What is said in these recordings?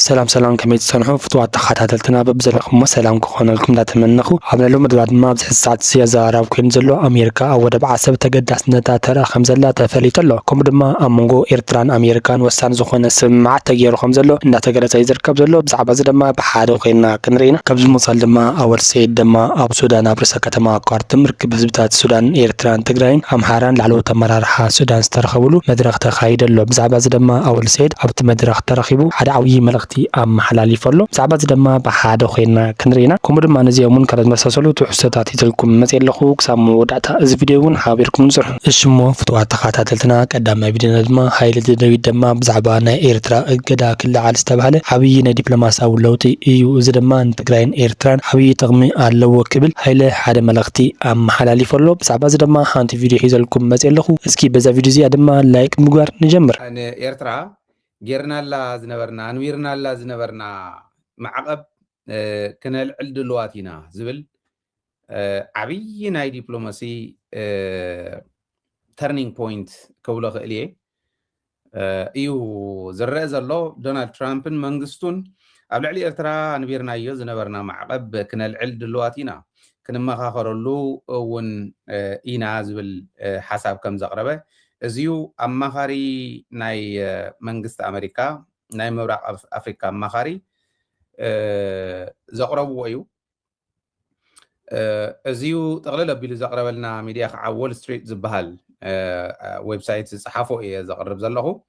سلام كميت سنحو فتوات تخاتلتنا ببزلكم سلام كخون لكم نتمنخو عملوا مدبات ما بحس ساعة سياسة عرب كين زلو أمريكا أو دبع عسب تقدس نتا ترى خمزلا تفليت له كم دما أمونغو إيرتران أمريكان وسان زخون سمع تغيير خمزلو إن تقدس يزر كبزلو بزعب دما بحادو خينا كنرينا كبز مصال دما أول سيد دما أبو سودان أبرسا كتما كارتم ركب حزبتات السودان إيرتران تقرين أمحاران لعلو تمرارحا سودان استرخبولو مدرخ تخايد اللو بزعب دما أول سيد أبت مدرخ ترخبو حدا عوي ملغتي أم حلالي فلو زعبات دما بحادو خينا كنرينا كومر ما نزيومون كرد مساسلو تحسطاتي تلكم مسيل لخوك سامو ودعتا از فيديوون حابيركم نزرح الشمو فتوات تخاتاتلتنا قدام فيديونا دما هايل دنوي دما بزعبانا إيرترا اقدا كل عال استبهاله حبينا دبلوماسا ولوتي ايو زدما تقراين إيرتران حبي تغمي اللو كبل هايل حدا ملغتي أم حلالي فلو بزعبات دما هانتي فيديو حيزلكم مسيل لخو اسكي بزا فيديو زي دما لايك مقار نجمر إيرترا جيرنا الله زنبرنا انويرنا الله زنبرنا معقب كنا العلد اللواتينا زبل عبي ناي دبلوماسي ترنينج بوينت كولا غاليه ايو زرز الله دونالد ترامب منغستون قبل علي ارترا انويرنا يو زنبرنا معقب كنا العلد اللواتينا كنا ما خاخرلو ون اينا زبل حساب كم زقربه ازيو امخاري ناي منغست امريكا ناي مبرق افريكا امخاري زقربو ايو ازيو تغلل بيلو زقرب لنا ميديا على وول ستريت زبهال ويب سايت صحافو ايه زقرب زلهو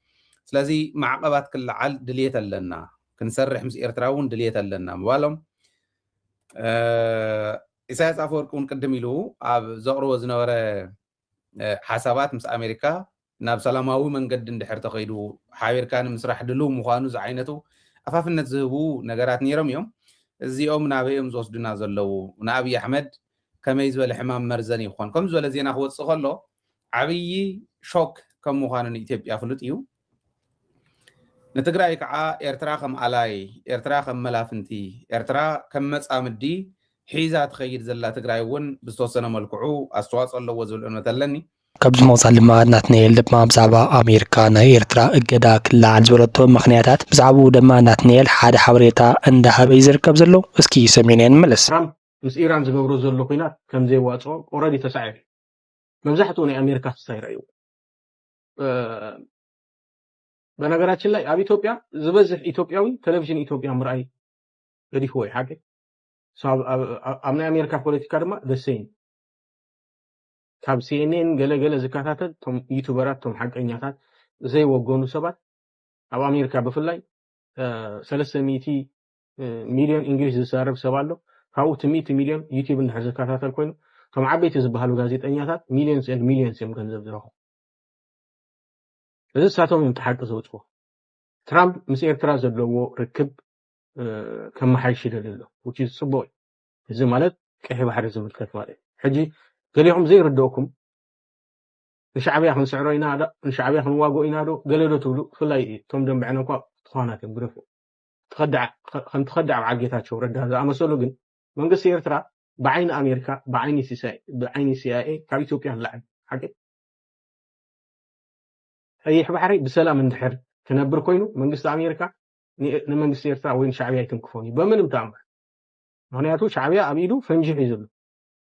سلازي معقبات كل عال دليت لنا كنسرح مس ايرتراون دليت لنا موالهم إساس أفوركون قدميلو اب زقرو زنوره حسابات مس أمريكا ناب سلاماوي من قد اندحر تخيدو حاير كان مسرح دلو مخانو زعينتو أفافنت زهبو نقرات نيرم يوم زيوم نابيهم زوصدنا زلو نابي أحمد كما يزوى الحمام مرزاني خوان كم زوى لزينا خوات صخلو عبي شوك كم مخانو إثيوبيا فلوتيو نتقرأي كعا إرترا خم علاي إرترا خم ملافنتي إرترا كم مسامدي حيزات خير زلا تقرأي ون بستوصنا ملكعو أستواص الله وزول أنو تلني كبز موصل لما ناتنيل دما بزعبا أمريكا ناي إيرترا اقدا كل عن زولتو مخنياتات بزعبو دما ناتنيل حاد حوريتا اندها بيزر كبزلو اسكي سمينين ملس ترامب مس إيران زقبرو زلو قينات كم زي واصو أوريدي تسعير ممزحتوني أمريكا تسعير أيو بنغراتشن لاي اب ኢትዮጵያ ዝበዝሕ ኢትዮጵያዊ ቴሌቪዥን ኢትዮጵያ ምርኣይ ገዲፉ ወይ ሓቂ ሳብ ኣብ ናይ ኣሜሪካ ፖለቲካ ድማ ደሰይን ካብ ሲኤንኤን ገለገለ ዝከታተል ቶም ዩቲዩበራት ቶም ሓቀኛታት ዘይወገኑ ሰባት ኣብ ኣሜሪካ ብፍላይ 300 ሚሊዮን እንግሊዝ ዝዛረብ ሰብ ኣሎ ካብኡ 100 ሚሊዮን ዩቲዩብ እንድሕር ዝከታተል ኮይኑ ቶም ዓበይቲ ዝበሃሉ ጋዜጠኛታት ሚሊዮንስ ኤንድ ሚሊዮንስ እዮም ገንዘብ ዝረኽቡ إذا ساعتهم يمتحق زوجه ترامب مس إيرترا زلوا ركب كم حيش له which is صبوي إذا مالت كهي بحر زمن كتمالي حجي قال لهم زي ردوكم الشعبية من سعرينا هذا الشعبية من واقو إنادو قالوا له تولو فلا توم دم بعناكوا تخانات برفو تخدع بعقيتات شو رد هذا أما سولو جن من قص إيرترا بعين أمريكا بعين CIA كابيتوبيا اللعب حقي أي حبحري بسلام اندحر كنبر كوينو منقص أمريكا نمنقص إيرترا وين شعبية يتنكفوني بمن بتعمل هنياتو شعبية أبيدو فنجي حيزلو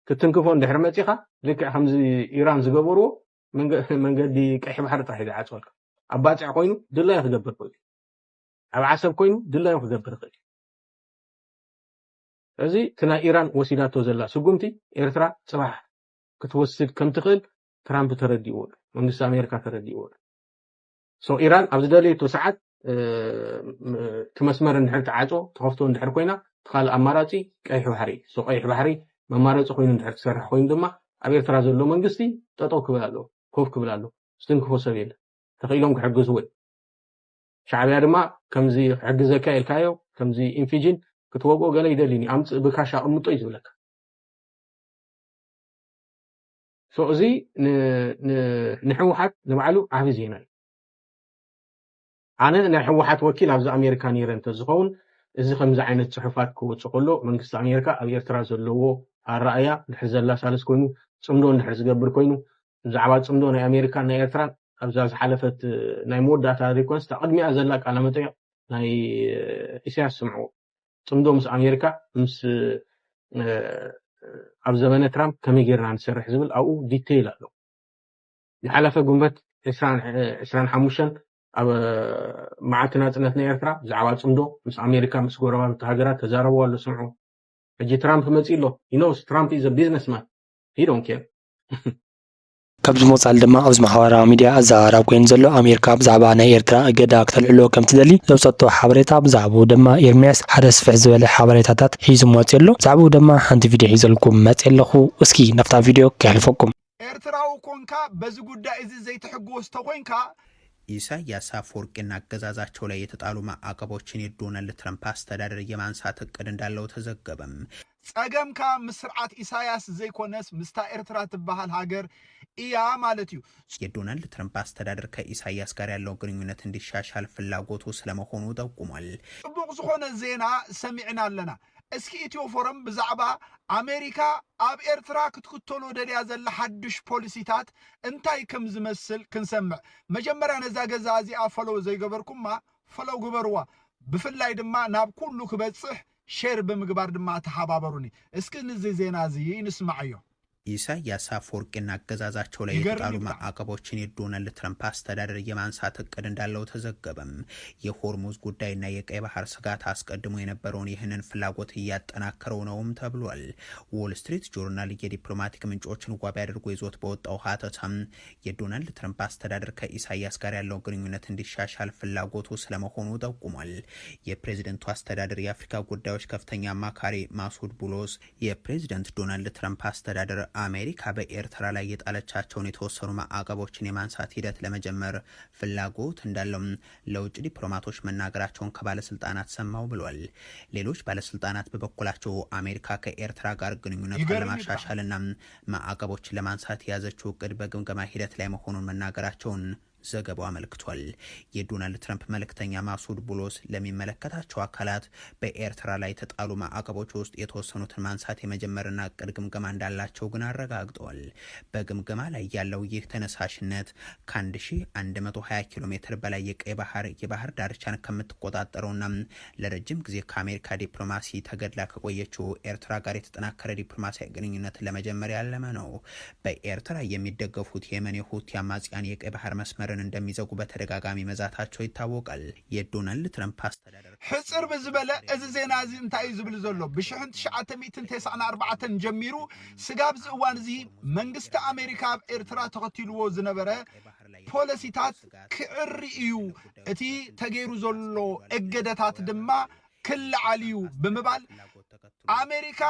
كتنكفون دحر ماتيخا لك حمزي إيران زقبرو من قدي كأي حبحر طاحي عاتوالك أباتع كوينو دلا يخدبر كوينو أبا عسب كوينو دلا يخدبر كوينو هذي كنا إيران وسيلاتو زلا سقومتي إيرترا صباح كتوسد كم تخل ترامب تردي أول منقص أمريكا تردي أول سو إيران أبدا دليل توسعت كمسمر نحر تعاطو تخفتو نحر كوينا تخال أماراتي كأي بحري سو أي بحري ممارات كوين نحر تسرح كوين دما أبير ترازل له منقصتي تطو كبلالو خوف كبلالو استنكفو سبيل تخيلهم كحجزوي شعبي دما كمزي حجزة كايل كايو كمزي انفيجين كتوقو قال يدليني أمس بكاشا أمطو يزولك سو زي نحوحات نبعلو عافي زيناي أنا نحوحات وكيل أبز أمريكا نيرن تزخون إذا خمس عينة صحفات كوت سقولو من قصة أمريكا أو يرتراز اللو الرأية نحرز الله سالس كوينو صمدون نحرز قبر كوينو زعبات صمدون أمريكا نيرترا أبز حلفت نيمود داتا ريكونس تقدمي أزلك على متى ናይ ኢሳያስ ስምዑ ጽምዶ ምስ ኣሜሪካ ምስ ኣብ ዘመነ ትራምፕ ከመይ ጌርና ንሰርሕ ዝብል ኣብኡ ዲቴይል ኣሎ ዝሓለፈ ጉንበት 25 ኣብ ማዓት ናጽነት ናይ ኤርትራ ብዛዕባ ጽምዶ ምስ ኣሜሪካ ምስ ጎረባብቲ ሃገራት ተዛረቡ ኣሎ ስምዑ ሕጂ ትራምፕ መጺእ ኣሎ ኖስ ትራምፕ ኢዝ አ ቢዝነስማን ሂ ዶንት ኬር ካብዚ መጻል ድማ ኣብዚ ማሕበራዊ ሚድያ ኣዘራራብ ኮይኑ ዘሎ ኣሜሪካ ብዛዕባ ናይ ኤርትራ እገዳ ክትልዕሎ ከም ትደሊ ዘውፀቶ ሓበሬታ ብዛዕባኡ ድማ ኤርሚያስ ሓደ ስፍሕ ዝበለ ሓበሬታታት ሒዙ መጽእ ኣሎ ብዛዕባኡ ድማ ሓንቲ ቪድዮ ሒዘልኩም መጽእ ኣለኹ እስኪ ናብታ ቪድዮ ክሕልፈኩም ኤርትራው ኮንካ በዚ ጉዳይ እዚ ዘይተሕጎስ ተኮንካ ኢሳያስ አፈወርቂና አገዛዛቸው ላይ የተጣሉ ማዕቀቦችን የዶናልድ ትራምፕ አስተዳደር የማንሳት እቅድ እንዳለው ተዘገበም። ጸገምካ ምስርዓት ኢሳያስ ዘይኮነስ ምስታ ኤርትራ ትባሃል ሀገር ኢያ ማለት እዩ። የዶናልድ ትራምፕ አስተዳደር ከኢሳያስ ጋር ያለው ግንኙነት እንዲሻሻል ፍላጎቱ ስለመሆኑ ጠቁሟል። ጽቡቅ ዝኾነ ዜና ሰሚዕና ኣለና። እስኪ ኢትዮ ፎረም ብዛዕባ አሜሪካ ኣብ ኤርትራ ክትክተሎ ደልያ ዘላ ሓድሽ ፖሊሲታት እንታይ ከም ዝመስል ክንሰምዕ መጀመርያ ነዛ ገዛ እዚኣ ፈሎው ዘይገበርኩማ ፈሎው ግበርዋ ብፍላይ ድማ ናብ ኩሉ ክበጽሕ ሼር ብምግባር ድማ ተሓባበሩኒ እስኪ ንዚ ዜና እዚ ንስማዕዮ። ኢሳያስ አፈወርቂና አገዛዛቸው ላይ የተጣሉ ማዕቀቦችን የዶናልድ ትራምፕ አስተዳደር የማንሳት እቅድ እንዳለው ተዘገበም። የሆርሙዝ ጉዳይና የቀይ ባህር ስጋት አስቀድሞ የነበረውን ይህንን ፍላጎት እያጠናከረው ነውም ተብሏል። ዎል ስትሪት ጆርናል የዲፕሎማቲክ ምንጮችን ዋቢ አድርጎ ይዞት በወጣው ሀተታም የዶናልድ ትራምፕ አስተዳደር ከኢሳያስ ጋር ያለው ግንኙነት እንዲሻሻል ፍላጎቱ ስለመሆኑ ጠቁሟል። የፕሬዝደንቱ አስተዳደር የአፍሪካ ጉዳዮች ከፍተኛ አማካሪ ማሱድ ቡሎስ የፕሬዝደንት ዶናልድ ትራምፕ አስተዳደር አሜሪካ በኤርትራ ላይ የጣለቻቸውን የተወሰኑ ማዕቀቦችን የማንሳት ሂደት ለመጀመር ፍላጎት እንዳለው ለውጭ ዲፕሎማቶች መናገራቸውን ከባለስልጣናት ሰማው ብሏል። ሌሎች ባለስልጣናት በበኩላቸው አሜሪካ ከኤርትራ ጋር ግንኙነቷን ለማሻሻልና ማዕቀቦችን ለማንሳት የያዘችው እቅድ በግምገማ ሂደት ላይ መሆኑን መናገራቸውን ዘገባው አመልክቷል። የዶናልድ ትራምፕ መልእክተኛ ማሱድ ቡሎስ ለሚመለከታቸው አካላት በኤርትራ ላይ ተጣሉ ማዕቀቦች ውስጥ የተወሰኑትን ማንሳት የመጀመርና እቅድ ግምገማ እንዳላቸው ግን አረጋግጠዋል። በግምገማ ላይ ያለው ይህ ተነሳሽነት ከ1120 ኪሎ ሜትር በላይ የባህር ዳርቻን ከምትቆጣጠረውና ለረጅም ጊዜ ከአሜሪካ ዲፕሎማሲ ተገድላ ከቆየችው ኤርትራ ጋር የተጠናከረ ዲፕሎማሲያዊ ግንኙነት ለመጀመር ያለመ ነው። በኤርትራ የሚደገፉት የመን የሁቲ አማጽያን የቀይ ባህር መስመር እንደሚዘጉ በተደጋጋሚ መዛታቸው ይታወቃል። የዶናልድ ትራምፕ አስተዳደር ሕጽር ብዝበለ እዚ ዜና እዚ እንታይ ዝብል ዘሎ ብ1994 ጀሚሩ ስጋብ ዝእዋን እዚ መንግስቲ አሜሪካ ኣብ ኤርትራ ተኸቲልዎ ዝነበረ ፖሊሲታት ክዕሪ እዩ እቲ ተገይሩ ዘሎ እገደታት ድማ ክልዓል እዩ ብምባል አሜሪካ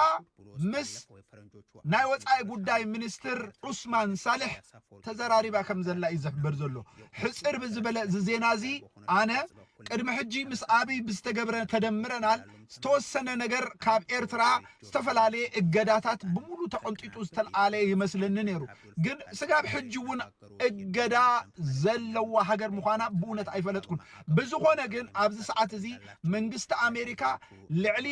ምስ ናይ ወፃኢ ጉዳይ ሚኒስትር ዑስማን ሳልሕ ተዘራሪባ ከም ዘላ ይዝሕበር ዘሎ ሕጽር ብዝበለ ዜና እዚ አነ ቅድሚ ሕጂ ምስ አብይ ብዝተገብረ ተደምረናል ዝተወሰነ ነገር ካብ ኤርትራ ዝተፈላለየ እገዳታት ብሙሉ ተቆንጢጡ ዝተልዓለ ይመስለኒ ነይሩ ግን ስጋብ ሕጂ እውን እገዳ ዘለዋ ሃገር ምዃና ብእውነት ኣይፈለጥኩን ብዝኾነ ግን ኣብዚ ሰዓት እዚ መንግስቲ አሜሪካ ልዕሊ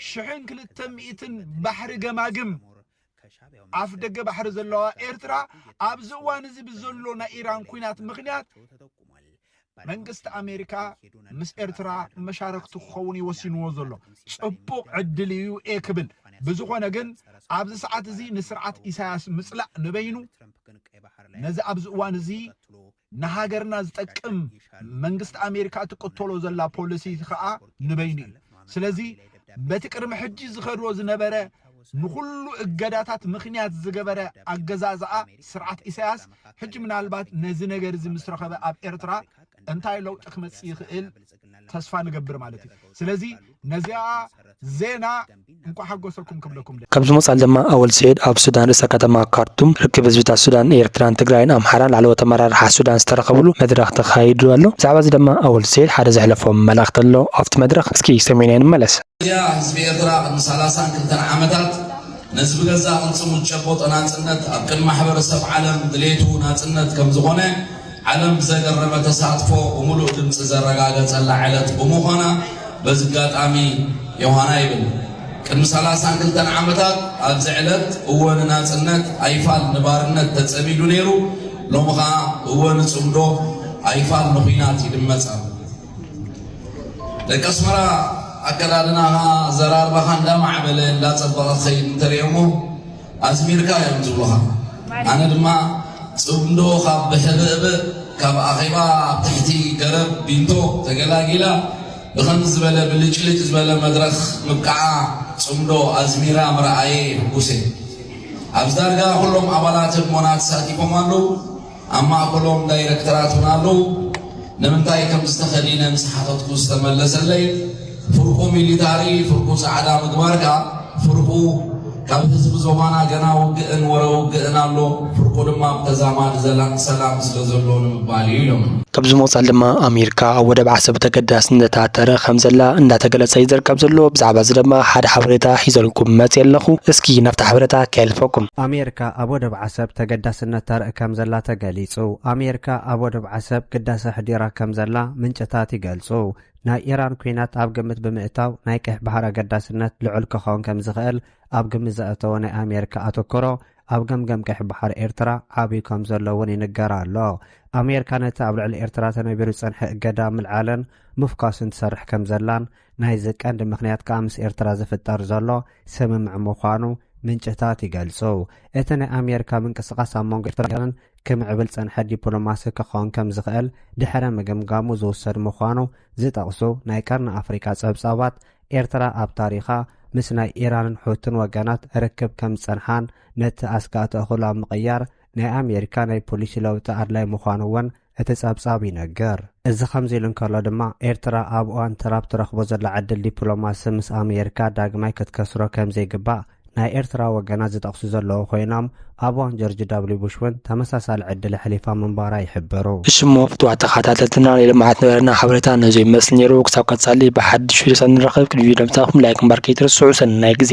1200 ባሕሪ ገማግም አፍ ደገ ባሕሪ ዘለዋ ኤርትራ ኣብዚ እዋን እዚ ብዘሎ ናይ ኢራን ኩናት ምክንያት መንግስቲ አሜሪካ ምስ ኤርትራ መሻረክቲ ክኸውን ይወሲንዎ ዘሎ ጽቡቕ ዕድል እዩ ክብል ብዝኾነ ግን ኣብዚ ሰዓት እዚ ንስርዓት ኢሳያስ ምጽላእ ንበይኑ ነዚ ኣብዚ እዋን እዚ ንሃገርና ዝጠቅም መንግስቲ አሜሪካ ትቅተሎ ዘላ ፖሊሲ ከዓ ንበይኑ እዩ ስለዚ በቲ ቅድሚ ሕጂ ዝኸድዎ ዝነበረ ንኩሉ እገዳታት ምክንያት ዝገበረ አገዛዝኣ ስርዓት ኢሳያስ ሕጂ ምናልባት ነዚ ነገር እዚ ምስ ረኸበ ኣብ ኤርትራ እንታይ ለውጥ ክመጽእ ይኽእል ተስፋ ንገብር ማለት እዩ ስለዚ ነዚኣ ዜና እንኳ ሓጎሰኩም ክብለኩም ካብዚ መጻል ድማ ኣወል ሰይድ ኣብ ሱዳን ርእሰ ከተማ ካርቱም ርክብ ህዝብታት ሱዳን ኤርትራን ትግራይን ኣምሓራን ላዕለዎት ኣመራርሓ ሱዳን ዝተረኸብሉ መድረኽ ተኻይዱ ኣሎ ብዛዕባ እዚ ድማ ኣወል ሰይድ ሓደ ዘሕለፎም መልእኽቲ ኣሎ ኣብቲ መድረኽ እስኪ ሰሜንያ ንመለስ ህዝቢ ኤርትራ ቅድሚ 32 ዓመታት ነዝቢ ገዛ ቅንፅሙ ዝጨበጦ ናጽነት ኣብ ቅድሚ ማሕበረሰብ ዓለም ድሌቱ ናጽነት ከም ዝኾነ ዓለም ብዘገረመ ተሳትፎ ብሙሉእ ድምፂ ዘረጋገጸላ ዕለት ብምዃና በዚ ኣጋጣሚ ዮሃና ይብል ቅድሚ 32 ዓመታት ኣብዚ ዕለት እወን ናጽነት ኣይፋል ንባርነት ተጸሚዱ ነይሩ ሎሚ ከዓ እወን ጽምዶ ኣይፋል ንኹናት ይድመጽ ደቂ አስመራ ኣከዳድናኻ ዘራርባኻ እንዳማዕበለ እንዳፀበቐ ትኸይድ እንተሪኦሞ ኣዝሚርካ እዮም ዝብሉኻ ኣነ ድማ ፅምዶ ካብ ብሕብእብእ ካብ ኣኼባ ኣብ ትሕቲ ገረብ ቢንቶ ተገላጊላ ብኸምዚ ዝበለ ብልጭልጭ ዝበለ መድረኽ ምብቃዓ ፅምዶ ኣዝሚራ ምርኣየ ሕጉሴ ኣብዚ ዳርጋ ኩሎም ኣባላት ህድሞና ተሳቲፎም ኣለው ኣብ ማእከሎም ዳይረክተራት እውን ኣለው ንምንታይ ከም ዝተኸዲነ ምስ ሓተትኩ ዝተመለሰለይ ፍርቁ ሚሊታሪ ፍርቁ ፃዕዳ ምግባርካ ፍርቁ ካብ ህዝቢ ዞባና ገና ውግእን ወረ ውግእን ኣሎ ፍርቁ ድማ ብተዛማዲ ሰላም ስለ ዘሎ ንምባል እዩ ኢሎም ካብዚ መውፃል ድማ ኣሜሪካ ኣብ ወደብ ዓሰብ ተገዳስነታ ተረኽ ከም ዘላ እንዳተገለጸ ይዝርከብ ዘሎ ብዛዕባ እዚ ድማ ሓደ ሓበሬታ ሒዘልኩም መጽ የለኹ እስኪ ናብታ ሓበሬታ ከልፈኩም ኣሜሪካ ኣብ ወደብ ዓሰብ ተገዳስነት ተርኢ ከም ዘላ ተገሊጹ ኣሜሪካ ኣብ ወደብ ዓሰብ ግዳሰ ሕዲራ ከም ዘላ ምንጭታት ይገልጹ ናይ ኢራን ኩናት ኣብ ግምት ብምእታው ናይ ቀይሕ ባሕሪ ኣገዳስነት ልዑል ክኸውን ከም ዝኽእል ኣብ ግምት ዘእተወ ናይ ኣሜሪካ ኣተኮሮ ኣብ ገምገም ቀይሕ ባሕሪ ኤርትራ ዓብዪ ከም ዘሎ እውን ይንገር ኣሎ ኣሜሪካ ነቲ ኣብ ልዕሊ ኤርትራ ተነቢሩ ፀንሐ እገዳ ምልዓልን ምፍካስን ትሰርሕ ከም ዘላን ናይ ዝቀንዲ ምኽንያት ከዓ ምስ ኤርትራ ዝፍጠር ዘሎ ስምምዕ ምዃኑ ምንጭታት ይገልጹ እቲ ናይ ኣሜሪካ ምንቅስቓስ ኣብ መንጎ ኤርትራን ክምዕብል ፀንሐ ዲፕሎማሲ ክኸውን ከም ዝኽእል ድሕረ ምግምጋሙ ዝውሰድ ምዃኑ ዝጠቕሱ ናይ ቀርኒ ኣፍሪካ ፀብጻባት ኤርትራ ኣብ ታሪኻ ምስ ናይ ኢራንን ሑትን ወገናት ርክብ ከም ፀንሓን ነቲ ኣስጋእቲ እኹል ኣብ ምቕያር ናይ ኣሜሪካ ናይ ፖሊሲ ለውጢ ኣድላይ ምዃኑ እውን እቲ ፀብጻብ ይነግር እዚ ከምዚ ኢሉ እንከሎ ድማ ኤርትራ ኣብ እዋን ትራብ ትረኽቦ ዘላ ዕድል ዲፕሎማሲ ምስ ኣሜሪካ ዳግማይ ክትከስሮ ከም ዘይግባእ ናይ ኤርትራ ወገናት ዝጠቕሱ ዘለዉ ኮይኖም ኣብ እዋን ጆርጅ ዳብልዩ ቡሽ እውን ተመሳሳሊ ዕድል ሕሊፋ ምንባራ ይሕብሩ እሽሞ ፍትዋት ተኸታተልትና ልምዓት ነበረና ሓበሬታ ነዚ ይመስል ነይሩ ክሳብ ቀጻሊ ብሓድሽ ቪድዮ ንረኽብ ቅድሚ ቪድዮ ምሳኹም ላይክ ምባር ከይትርስዑ ሰናይ ግዜ